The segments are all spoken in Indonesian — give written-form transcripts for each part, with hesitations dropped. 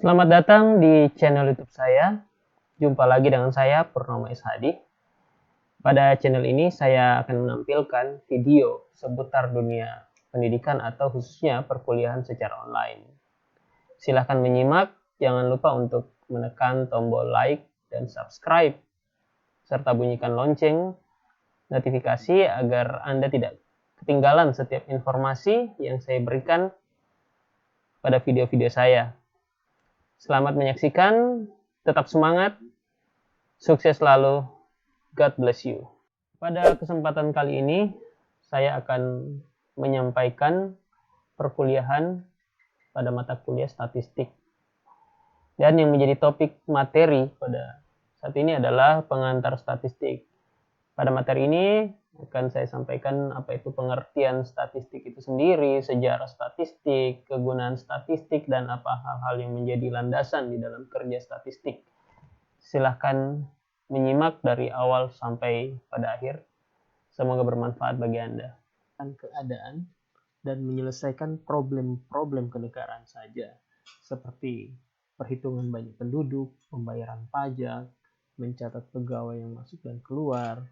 Selamat datang di channel YouTube saya. Jumpa lagi dengan saya, Purnomo S. Hadi. Pada channel ini saya akan menampilkan video seputar dunia pendidikan atau khususnya perkuliahan secara online. Silahkan menyimak, jangan lupa untuk menekan tombol like dan subscribe, serta bunyikan lonceng notifikasi agar Anda tidak ketinggalan setiap informasi yang saya berikan pada video-video saya. Selamat menyaksikan, tetap semangat, sukses selalu, God bless you. Pada kesempatan kali ini, saya akan menyampaikan perkuliahan pada mata kuliah statistik. Dan yang menjadi topik materi pada saat ini adalah pengantar statistik. Pada materi ini akan saya sampaikan apa itu pengertian statistik itu sendiri, sejarah statistik, kegunaan statistik, dan apa hal-hal yang menjadi landasan di dalam kerja statistik. Silahkan menyimak dari awal sampai pada akhir. Semoga bermanfaat bagi Anda. Keadaan dan menyelesaikan problem-problem kenegaraan saja, seperti perhitungan banyak penduduk, pembayaran pajak, mencatat pegawai yang masuk dan keluar,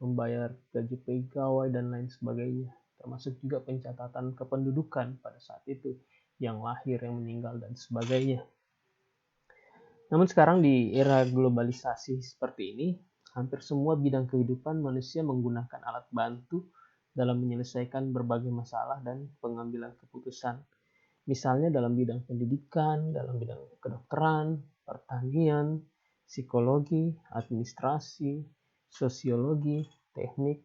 membayar gaji pegawai dan lain sebagainya, termasuk juga pencatatan kependudukan pada saat itu, yang lahir, yang meninggal, dan sebagainya. Namun sekarang di era globalisasi seperti ini, hampir semua bidang kehidupan manusia menggunakan alat bantu dalam menyelesaikan berbagai masalah dan pengambilan keputusan. Misalnya dalam bidang pendidikan, dalam bidang kedokteran, pertanian, psikologi, administrasi, sosiologi, teknik,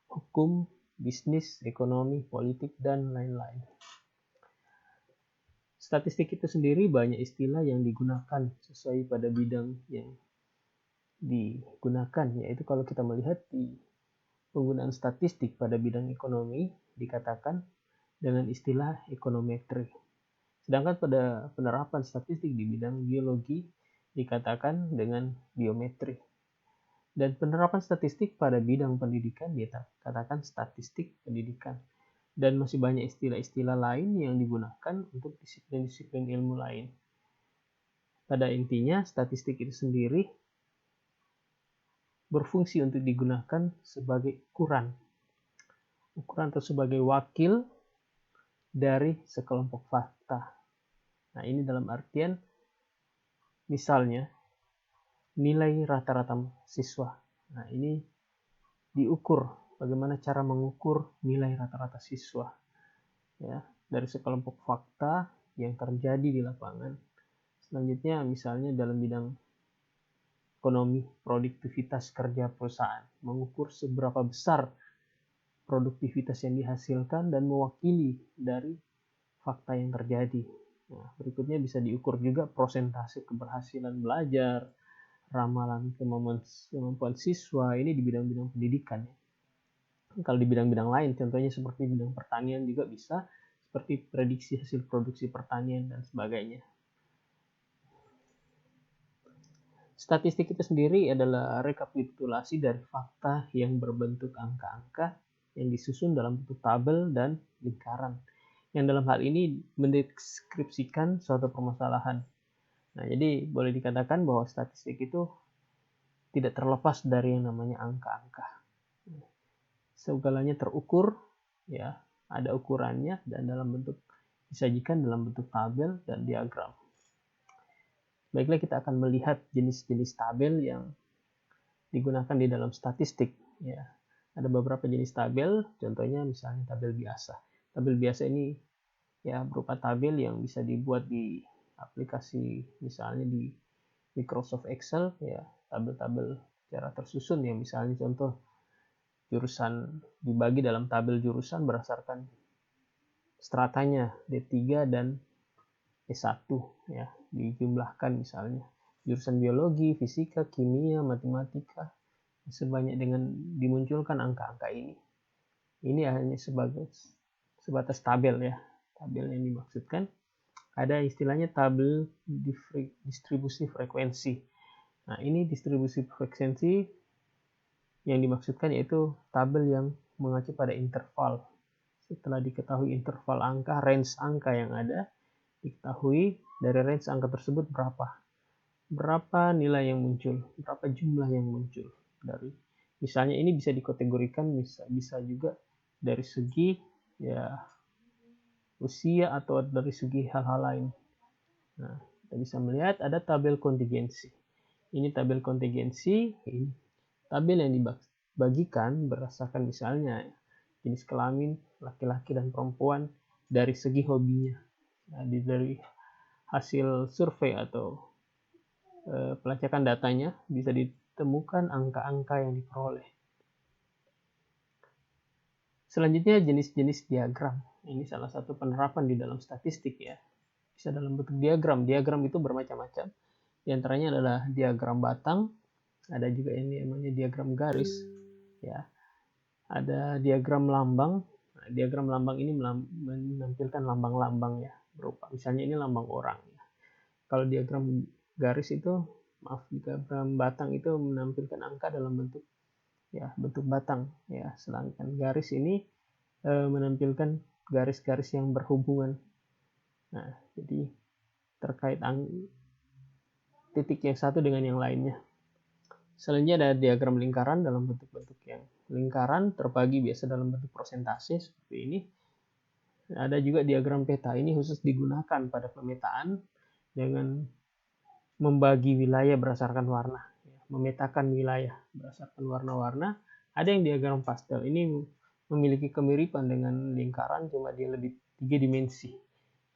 hukum, bisnis, ekonomi, politik, dan lain-lain. Statistik itu sendiri banyak istilah yang digunakan sesuai pada bidang yang digunakan, yaitu kalau kita melihat di penggunaan statistik pada bidang ekonomi dikatakan dengan istilah ekonometri. Sedangkan pada penerapan statistik di bidang biologi dikatakan dengan biometri. Dan penerapan statistik pada bidang pendidikan dikatakan statistik pendidikan. Dan masih banyak istilah-istilah lain yang digunakan untuk disiplin-disiplin ilmu lain. Pada intinya, statistik itu sendiri berfungsi untuk digunakan sebagai ukuran atau sebagai wakil dari sekelompok fakta. Nah, ini dalam artian misalnya nilai rata-rata siswa. Nah, ini diukur, bagaimana cara mengukur nilai rata-rata siswa ya, dari sekelompok fakta yang terjadi di lapangan. Selanjutnya misalnya dalam bidang ekonomi, produktivitas kerja perusahaan, mengukur seberapa besar produktivitas yang dihasilkan dan mewakili dari fakta yang terjadi. Nah, berikutnya bisa diukur juga prosentase keberhasilan belajar, ramalan kemampuan siswa, ini di bidang-bidang pendidikan. Kalau di bidang-bidang lain, contohnya seperti bidang pertanian juga bisa, seperti prediksi hasil produksi pertanian dan sebagainya. Statistik itu sendiri adalah rekapitulasi dari fakta yang berbentuk angka-angka yang disusun dalam bentuk tabel dan lingkaran, yang dalam hal ini mendeskripsikan suatu permasalahan. Nah, jadi boleh dikatakan bahwa statistik itu tidak terlepas dari yang namanya angka-angka. Segalanya terukur, ya, ada ukurannya dan dalam bentuk disajikan dalam bentuk tabel dan diagram. Baiklah, kita akan melihat jenis-jenis tabel yang digunakan di dalam statistik. Ya, ada beberapa jenis tabel, contohnya misalnya tabel biasa. Tabel biasa ini ya berupa tabel yang bisa dibuat di aplikasi, misalnya di Microsoft Excel, ya, tabel-tabel secara tersusun ya, misalnya contoh jurusan dibagi dalam tabel jurusan berdasarkan stratanya D3 dan S1 ya, dijumlahkan misalnya jurusan biologi, fisika, kimia, matematika sebanyak dengan dimunculkan angka-angka ini. Ini hanya sebatas tabel ya. Tabel yang dimaksudkan ada istilahnya tabel distribusi frekuensi. Nah, ini distribusi frekuensi yang dimaksudkan yaitu tabel yang mengacu pada interval. Setelah diketahui interval angka, range angka yang ada, diketahui dari range angka tersebut berapa nilai yang muncul, berapa jumlah yang muncul. Dari misalnya ini bisa dikategorikan bisa juga dari segi ya usia atau dari segi hal-hal lain. Nah, kita bisa melihat ada tabel kontingensi. Ini tabel kontingensi, ini tabel yang dibagikan berdasarkan misalnya jenis kelamin laki-laki dan perempuan dari segi hobinya. Nah, dari hasil survei atau pelacakan datanya bisa ditemukan angka-angka yang diperoleh. Selanjutnya jenis-jenis diagram. Ini salah satu penerapan di dalam statistik ya. Bisa dalam bentuk diagram. Diagram itu bermacam-macam. Di antaranya adalah diagram batang, ada juga ini namanya diagram garis ya. Ada diagram lambang. Nah, diagram lambang ini menampilkan lambang-lambang ya, berupa misalnya ini lambang orang ya. Kalau diagram garis itu diagram batang itu menampilkan angka dalam bentuk ya, bentuk batang ya. Sedangkan garis ini menampilkan garis-garis yang berhubungan. Nah, jadi terkait titik yang satu dengan yang lainnya. Selanjutnya ada diagram lingkaran dalam bentuk-bentuk yang lingkaran terbagi biasa dalam bentuk persentase seperti ini. Ada juga diagram peta, ini khusus digunakan pada pemetaan dengan membagi wilayah berdasarkan warna, memetakan wilayah berdasarkan warna-warna. Ada yang diagram pastel, ini memiliki kemiripan dengan lingkaran, cuma dia lebih 3 dimensi.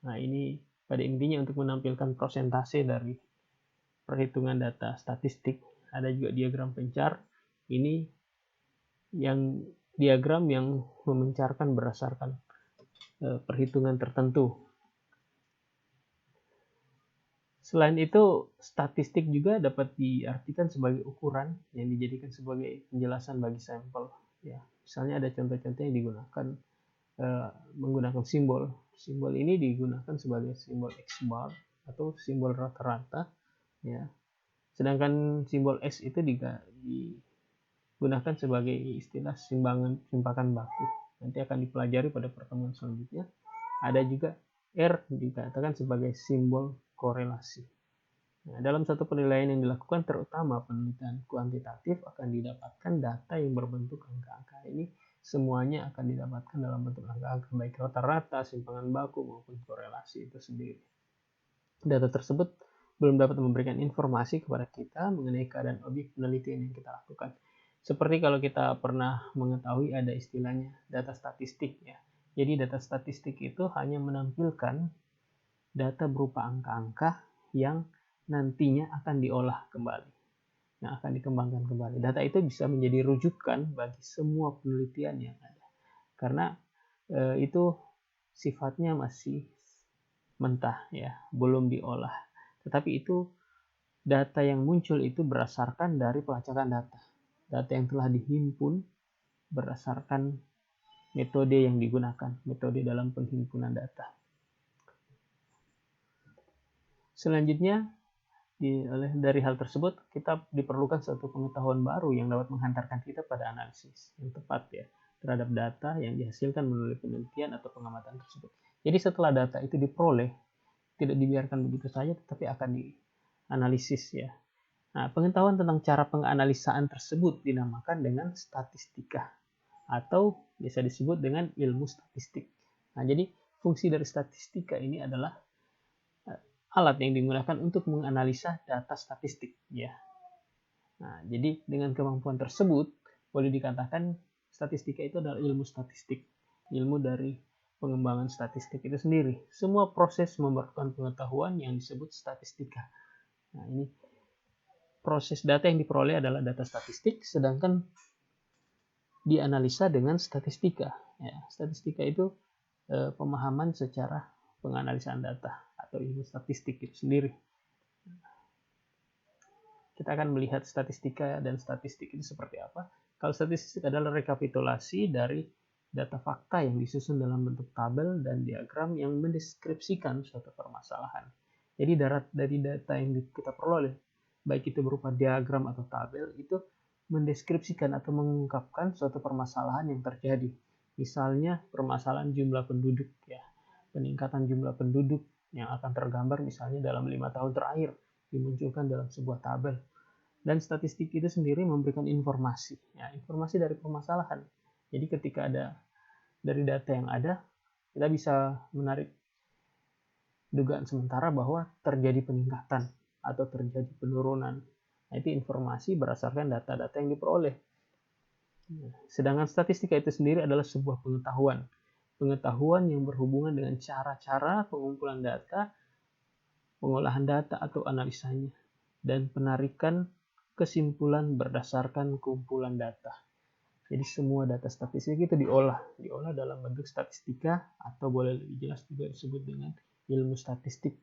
Nah, ini pada intinya untuk menampilkan persentase dari perhitungan data statistik. Ada juga diagram pencar, ini yang diagram yang memencarkan berdasarkan perhitungan tertentu. Selain itu, statistik juga dapat diartikan sebagai ukuran yang dijadikan sebagai penjelasan bagi sampel. Ya, misalnya ada contoh-contoh yang digunakan menggunakan simbol. Simbol ini digunakan sebagai simbol X bar atau simbol rata-rata. Ya. Sedangkan simbol S itu digunakan sebagai istilah simpakan baku. Nanti akan dipelajari pada pertemuan selanjutnya. Ada juga R dikatakan sebagai simbol korelasi. Nah, dalam satu penilaian yang dilakukan, terutama penelitian kuantitatif, akan didapatkan data yang berbentuk angka-angka. Ini semuanya akan didapatkan dalam bentuk angka-angka, baik rata-rata, simpangan baku, maupun korelasi itu sendiri. Data tersebut belum dapat memberikan informasi kepada kita mengenai keadaan objek penelitian yang kita lakukan. Seperti kalau kita pernah mengetahui ada istilahnya data statistik ya. Jadi data statistik itu hanya menampilkan data berupa angka-angka yang nantinya akan diolah kembali, yang akan dikembangkan kembali. Data itu bisa menjadi rujukan bagi semua penelitian yang ada. Karena itu sifatnya masih mentah ya, belum diolah. Tetapi itu data yang muncul itu berdasarkan dari pelacakan data. Data yang telah dihimpun berdasarkan metode yang digunakan, metode dalam penghimpunan data. Selanjutnya, dari hal tersebut, kita diperlukan suatu pengetahuan baru yang dapat menghantarkan kita pada analisis yang tepat ya, terhadap data yang dihasilkan melalui penelitian atau pengamatan tersebut. Jadi setelah data itu diperoleh, tidak dibiarkan begitu saja, tetapi akan dianalisis ya. Nah, pengetahuan tentang cara penganalisaan tersebut dinamakan dengan statistika atau bisa disebut dengan ilmu statistik. Nah, jadi fungsi dari statistika ini adalah alat yang digunakan untuk menganalisa data statistik ya. Nah, jadi dengan kemampuan tersebut boleh dikatakan statistika itu adalah ilmu statistik, ilmu dari pengembangan statistik itu sendiri. Semua proses memerlukan pengetahuan yang disebut statistika. Nah, ini proses data yang diperoleh adalah data statistik, sedangkan dianalisa dengan statistika. Ya, statistika itu pemahaman secara penganalisaan data atau ilmu statistik itu sendiri. Kita akan melihat statistika dan statistik itu seperti apa. Kalau statistik adalah rekapitulasi dari data fakta yang disusun dalam bentuk tabel dan diagram yang mendeskripsikan suatu permasalahan. Jadi dari data yang kita peroleh, baik itu berupa diagram atau tabel, itu mendeskripsikan atau mengungkapkan suatu permasalahan yang terjadi. Misalnya permasalahan jumlah penduduk ya, peningkatan jumlah penduduk yang akan tergambar misalnya dalam 5 tahun terakhir dimunculkan dalam sebuah tabel. Dan statistik itu sendiri memberikan informasi, ya, informasi dari permasalahan. Jadi ketika ada dari data yang ada, kita bisa menarik dugaan sementara bahwa terjadi peningkatan atau terjadi penurunan. Nah, itu informasi berdasarkan data-data yang diperoleh. Sedangkan statistika itu sendiri adalah sebuah pengetahuan yang berhubungan dengan cara-cara pengumpulan data, pengolahan data atau analisanya, dan penarikan kesimpulan berdasarkan kumpulan data. Jadi semua data statistik itu diolah dalam bentuk statistika, atau boleh lebih jelas juga disebut dengan ilmu statistik.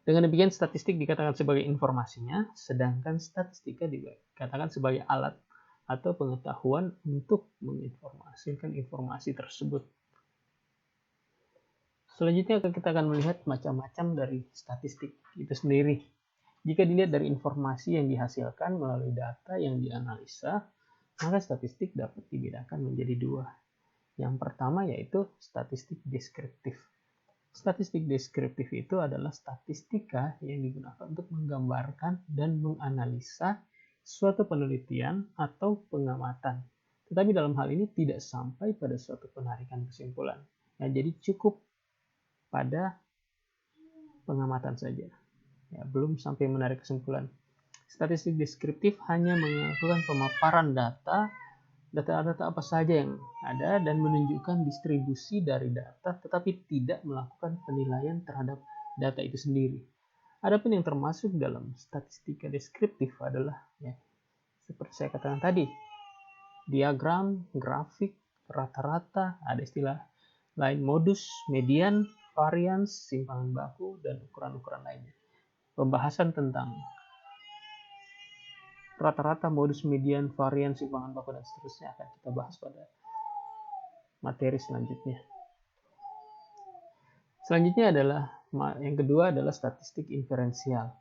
Dengan demikian statistik dikatakan sebagai informasinya, sedangkan statistika dikatakan sebagai alat atau pengetahuan untuk menginformasikan informasi tersebut. Selanjutnya kita akan melihat macam-macam dari statistik itu sendiri. Jika dilihat dari informasi yang dihasilkan melalui data yang dianalisa, maka statistik dapat dibedakan menjadi dua. Yang pertama yaitu statistik deskriptif. Statistik deskriptif itu adalah statistika yang digunakan untuk menggambarkan dan menganalisa suatu penelitian atau pengamatan. Tetapi dalam hal ini tidak sampai pada suatu penarikan kesimpulan. Ya, jadi cukup pada pengamatan saja. Ya, belum sampai menarik kesimpulan. Statistik deskriptif hanya melakukan pemaparan data apa saja yang ada dan menunjukkan distribusi dari data, tetapi tidak melakukan penilaian terhadap data itu sendiri. Adapun yang termasuk dalam statistika deskriptif adalah, ya, seperti saya katakan tadi, diagram, grafik, rata-rata, ada istilah lain modus, median, varians, simpangan baku, dan ukuran-ukuran lainnya. Pembahasan tentang rata-rata, modus, median, varian, simpangan baku, dan seterusnya akan kita bahas pada materi selanjutnya. Selanjutnya adalah yang kedua adalah statistik inferensial.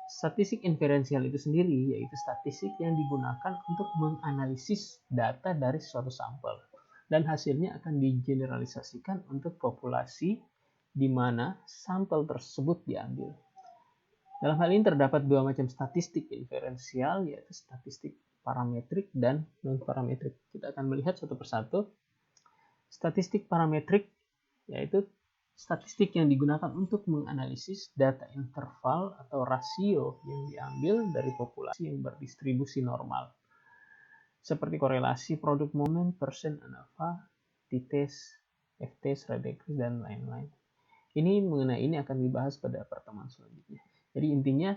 Statistik inferensial itu sendiri yaitu statistik yang digunakan untuk menganalisis data dari suatu sampel dan hasilnya akan digeneralisasikan untuk populasi di mana sampel tersebut diambil. Dalam hal ini terdapat dua macam statistik inferensial, yaitu statistik parametrik dan non-parametrik. Kita akan melihat satu persatu. Statistik parametrik yaitu statistik yang digunakan untuk menganalisis data interval atau rasio yang diambil dari populasi yang berdistribusi normal, seperti korelasi produk momen, persen ANAVA, t-test, f-test, Radcliffe, dan lain-lain. Mengenai ini akan dibahas pada pertemuan selanjutnya. Jadi intinya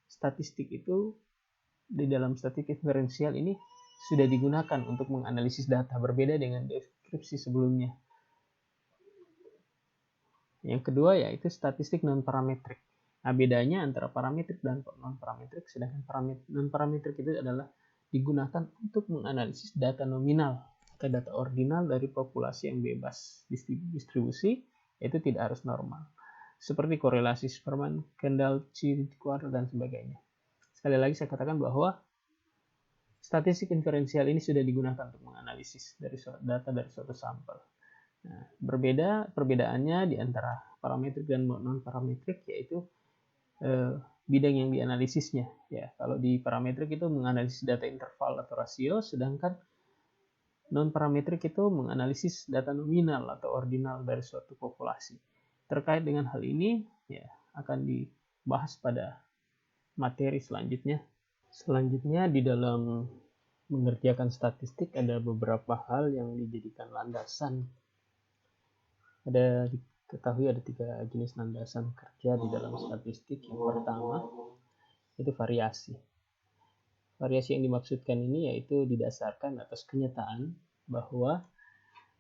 statistik itu di dalam statistik inferensial ini sudah digunakan untuk menganalisis data, berbeda dengan deskripsi sebelumnya. Yang kedua yaitu statistik non-parametrik. Nah, bedanya antara parametrik dan non-parametrik, sedangkan non-parametrik itu adalah digunakan untuk menganalisis data nominal atau data ordinal dari populasi yang bebas distribusi, yaitu tidak harus normal, seperti korelasi Sperman, Kendall, Chi-Quart, dan sebagainya. Sekali lagi saya katakan bahwa statistik inferensial ini sudah digunakan untuk menganalisis data dari suatu sampel. Nah, perbedaannya di antara parametrik dan non-parametrik yaitu bidang yang dianalisisnya. Ya, kalau di parametrik itu menganalisis data interval atau rasio, sedangkan non-parametrik itu menganalisis data nominal atau ordinal dari suatu populasi. Terkait dengan hal ini, ya, akan dibahas pada materi selanjutnya. Selanjutnya di dalam mengerjakan statistik ada beberapa hal yang dijadikan landasan. Diketahui ada 3 jenis landasan kerja di dalam statistik. Yang pertama itu variasi. Variasi yang dimaksudkan ini yaitu didasarkan atas kenyataan bahwa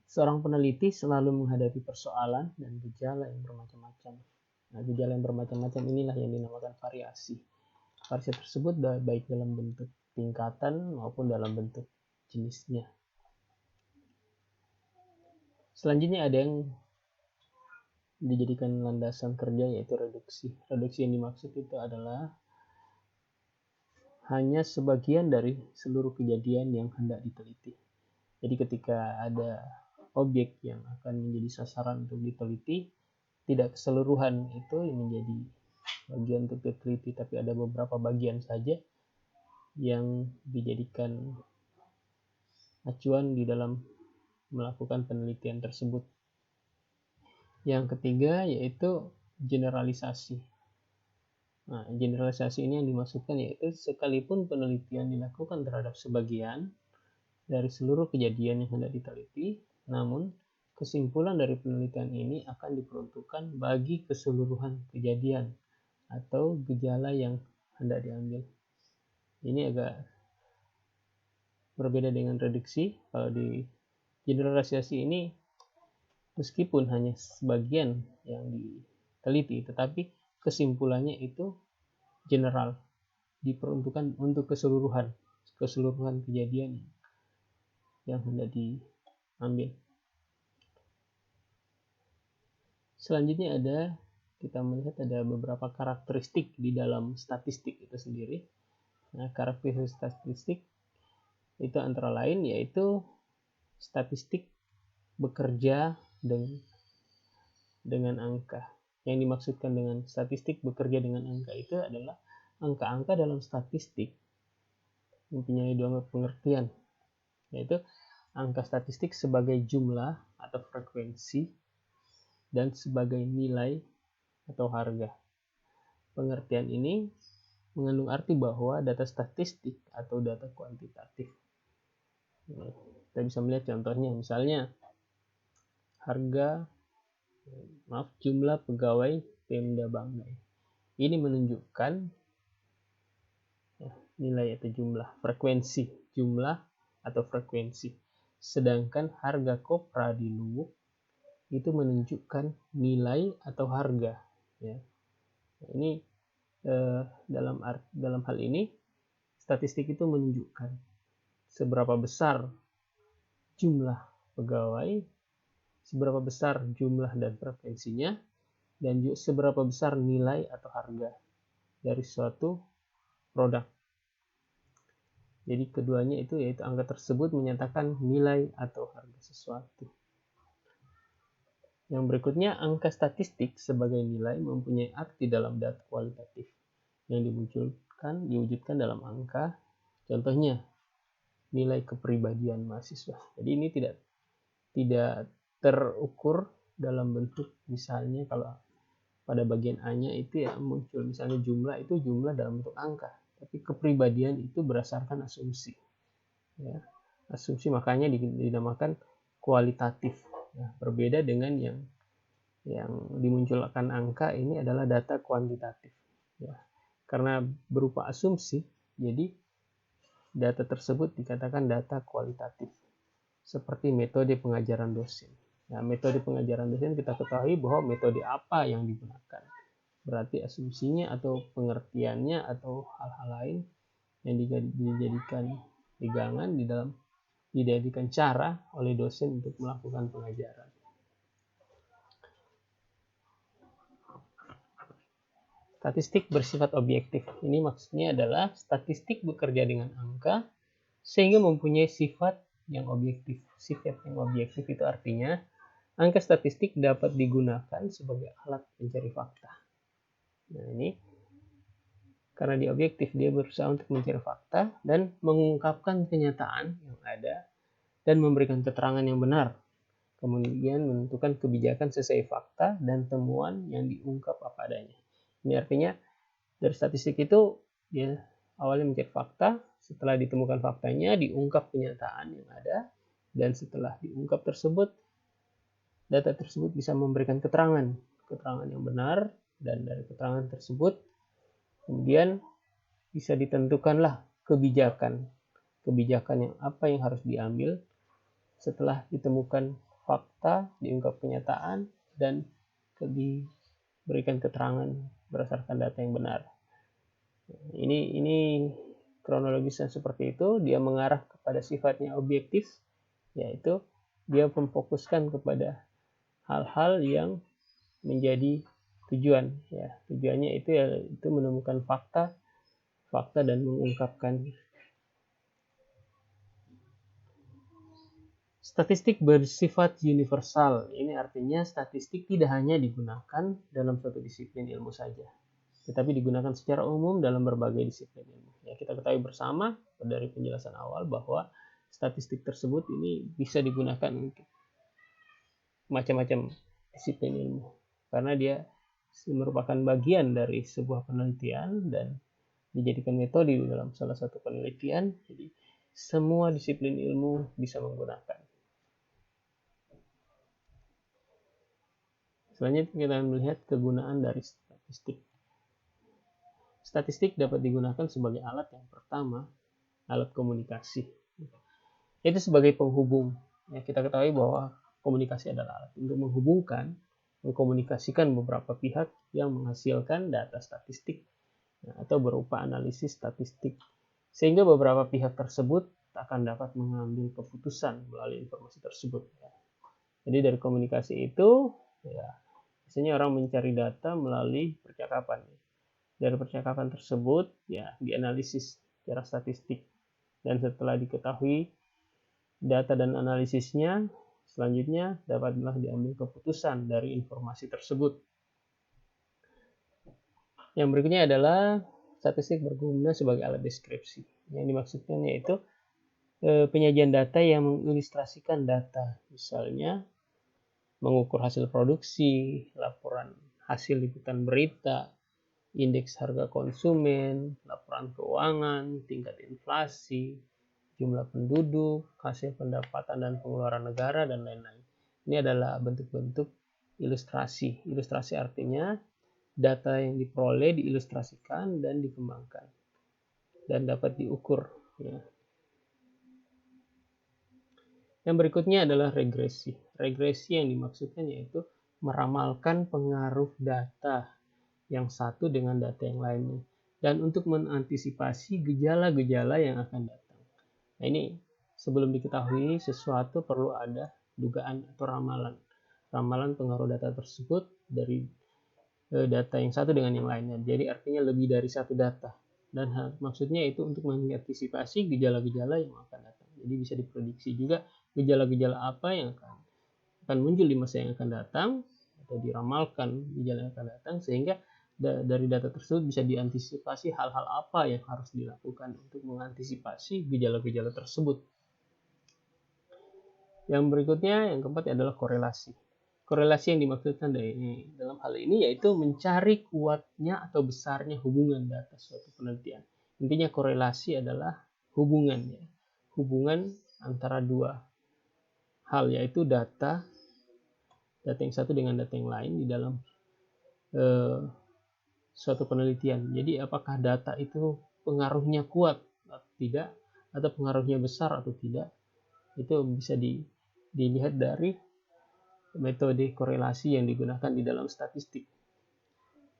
seorang peneliti selalu menghadapi persoalan dan gejala yang bermacam-macam. Nah, gejala yang bermacam-macam inilah yang dinamakan variasi. Variasi tersebut baik dalam bentuk tingkatan maupun dalam bentuk jenisnya. Selanjutnya ada yang dijadikan landasan kerja yaitu reduksi. Reduksi yang dimaksud itu adalah hanya sebagian dari seluruh kejadian yang hendak diteliti. Jadi ketika ada objek yang akan menjadi sasaran untuk diteliti, tidak keseluruhan itu yang menjadi bagian untuk diteliti, tapi ada beberapa bagian saja yang dijadikan acuan di dalam melakukan penelitian tersebut. Yang ketiga yaitu generalisasi. Nah, generalisasi ini yang dimaksudkan yaitu sekalipun penelitian dilakukan terhadap sebagian dari seluruh kejadian yang hendak diteliti, namun kesimpulan dari penelitian ini akan diperuntukkan bagi keseluruhan kejadian atau gejala yang hendak diambil. Ini agak berbeda dengan reduksi. Kalau di generalisasi ini meskipun hanya sebagian yang diteliti, tetapi kesimpulannya itu general, diperuntukkan untuk keseluruhan kejadian yang hendak diambil. Selanjutnya kita melihat ada beberapa karakteristik di dalam statistik itu sendiri. Nah, karakteristik statistik itu antara lain yaitu statistik bekerja dengan angka. Yang dimaksudkan dengan statistik bekerja dengan angka itu adalah angka-angka dalam statistik mempunyai dua pengertian, yaitu angka statistik sebagai jumlah atau frekuensi dan sebagai nilai atau harga. Pengertian ini mengandung arti bahwa data statistik atau data kuantitatif. Kita bisa melihat contohnya, misalnya jumlah pegawai Pemda Banggai. Ini menunjukkan nilai atau jumlah atau frekuensi. Sedangkan harga kopra di Luwuk itu menunjukkan nilai atau harga. Ya. Ini dalam hal ini statistik itu menunjukkan seberapa besar jumlah pegawai, seberapa besar jumlah dan frekuensinya, dan juga seberapa besar nilai atau harga dari suatu produk. Jadi keduanya itu yaitu angka tersebut menyatakan nilai atau harga sesuatu. Yang berikutnya, angka statistik sebagai nilai mempunyai arti dalam data kualitatif yang diwujudkan dalam angka. Contohnya, nilai kepribadian mahasiswa. Jadi ini tidak terukur dalam bentuk, misalnya kalau pada bagian A-nya itu ya muncul misalnya jumlah dalam bentuk angka, tapi kepribadian itu berdasarkan asumsi. Ya, asumsi makanya dinamakan kualitatif. Ya, berbeda dengan yang dimunculkan angka ini adalah data kuantitatif. Ya, karena berupa asumsi, jadi data tersebut dikatakan data kualitatif. Seperti metode pengajaran dosen. Nah, metode pengajaran dosen kita ketahui bahwa metode apa yang digunakan. Berarti asumsinya atau pengertiannya atau hal-hal lain yang dijadikan pegangan dijadikan cara oleh dosen untuk melakukan pengajaran. Statistik bersifat objektif. Ini maksudnya adalah statistik bekerja dengan angka sehingga mempunyai sifat yang objektif. Sifat yang objektif itu artinya angka statistik dapat digunakan sebagai alat pencari fakta. Nah, ini karena dia objektif, dia berusaha untuk mencari fakta dan mengungkapkan kenyataan yang ada dan memberikan keterangan yang benar. Kemudian menentukan kebijakan sesuai fakta dan temuan yang diungkap apa adanya. Ini artinya dari statistik itu dia awalnya mencari fakta, setelah ditemukan faktanya diungkap kenyataan yang ada, dan setelah diungkap tersebut data tersebut bisa memberikan keterangan yang benar, dan dari keterangan tersebut kemudian bisa ditentukanlah kebijakan yang apa yang harus diambil setelah ditemukan fakta, diungkap kenyataan, dan diberikan keterangan berdasarkan data yang benar. Ini kronologisnya seperti itu. Dia mengarah kepada sifatnya objektif, yaitu dia memfokuskan kepada hal-hal yang menjadi tujuan. Ya, tujuannya itu menemukan fakta dan mengungkapkan. Statistik bersifat universal. Ini artinya statistik tidak hanya digunakan dalam suatu disiplin ilmu saja, tetapi digunakan secara umum dalam berbagai disiplin ilmu. Ya, kita ketahui bersama dari penjelasan awal bahwa statistik tersebut ini bisa digunakan untuk macam-macam disiplin ilmu, karena dia merupakan bagian dari sebuah penelitian dan dijadikan metode di dalam salah satu penelitian. Jadi semua disiplin ilmu bisa menggunakan. Selanjutnya kita melihat kegunaan dari statistik. Statistik dapat digunakan sebagai alat yang pertama, alat komunikasi. Itu sebagai penghubung. Ya, kita ketahui bahwa komunikasi adalah alat untuk menghubungkan, mengkomunikasikan beberapa pihak yang menghasilkan data statistik atau berupa analisis statistik, sehingga beberapa pihak tersebut akan dapat mengambil keputusan melalui informasi tersebut. Jadi dari komunikasi itu, ya, biasanya orang mencari data melalui percakapan. Dari percakapan tersebut, ya, dianalisis secara statistik. Dan setelah diketahui data dan analisisnya, selanjutnya dapatlah diambil keputusan dari informasi tersebut. Yang berikutnya adalah statistik berguna sebagai alat deskripsi. Yang dimaksudkan yaitu penyajian data yang mengilustrasikan data. Misalnya, mengukur hasil produksi, laporan hasil liputan berita, indeks harga konsumen, laporan keuangan, tingkat inflasi, jumlah penduduk, hasil pendapatan dan pengeluaran negara, dan lain-lain. Ini adalah bentuk-bentuk ilustrasi. Ilustrasi artinya data yang diperoleh diilustrasikan dan dikembangkan dan dapat diukur. Ya. Yang berikutnya adalah regresi. Regresi yang dimaksudkan yaitu meramalkan pengaruh data yang satu dengan data yang lainnya, dan untuk mengantisipasi gejala-gejala yang akan datang. Nah, ini sebelum diketahui sesuatu perlu ada dugaan atau ramalan. Ramalan pengaruh data tersebut dari data yang satu dengan yang lainnya. Jadi artinya lebih dari satu data. Dan maksudnya itu untuk mengantisipasi gejala-gejala yang akan datang. Jadi bisa diprediksi juga gejala-gejala apa yang akan muncul di masa yang akan datang, atau diramalkan gejala yang akan datang, sehingga dari data tersebut bisa diantisipasi hal-hal apa yang harus dilakukan untuk mengantisipasi gejala-gejala tersebut. Yang berikutnya, yang keempat adalah korelasi. Korelasi yang dimaksudkan dalam hal ini yaitu mencari kuatnya atau besarnya hubungan data suatu penelitian. Intinya korelasi adalah hubungan antara dua hal, yaitu data yang satu dengan data yang lain di dalam suatu penelitian. Jadi apakah data itu pengaruhnya kuat atau tidak, atau pengaruhnya besar atau tidak, itu bisa dilihat dari metode korelasi yang digunakan di dalam statistik.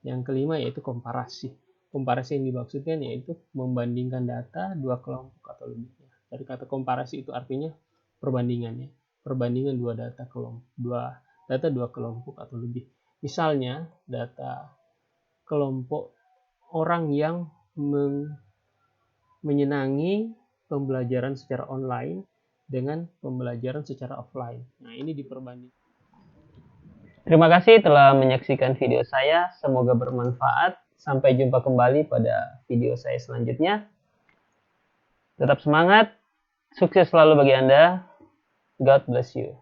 Yang kelima yaitu komparasi. Komparasi yang dimaksudkan yaitu membandingkan data dua kelompok atau lebih. Dari kata komparasi itu artinya perbandingannya. Perbandingan dua data dua kelompok atau lebih. Misalnya data kelompok orang yang menyenangi pembelajaran secara online dengan pembelajaran secara offline. Nah, ini diperbandingkan. Terima kasih telah menyaksikan video saya. Semoga bermanfaat. Sampai jumpa kembali pada video saya selanjutnya. Tetap semangat. Sukses selalu bagi Anda. God bless you.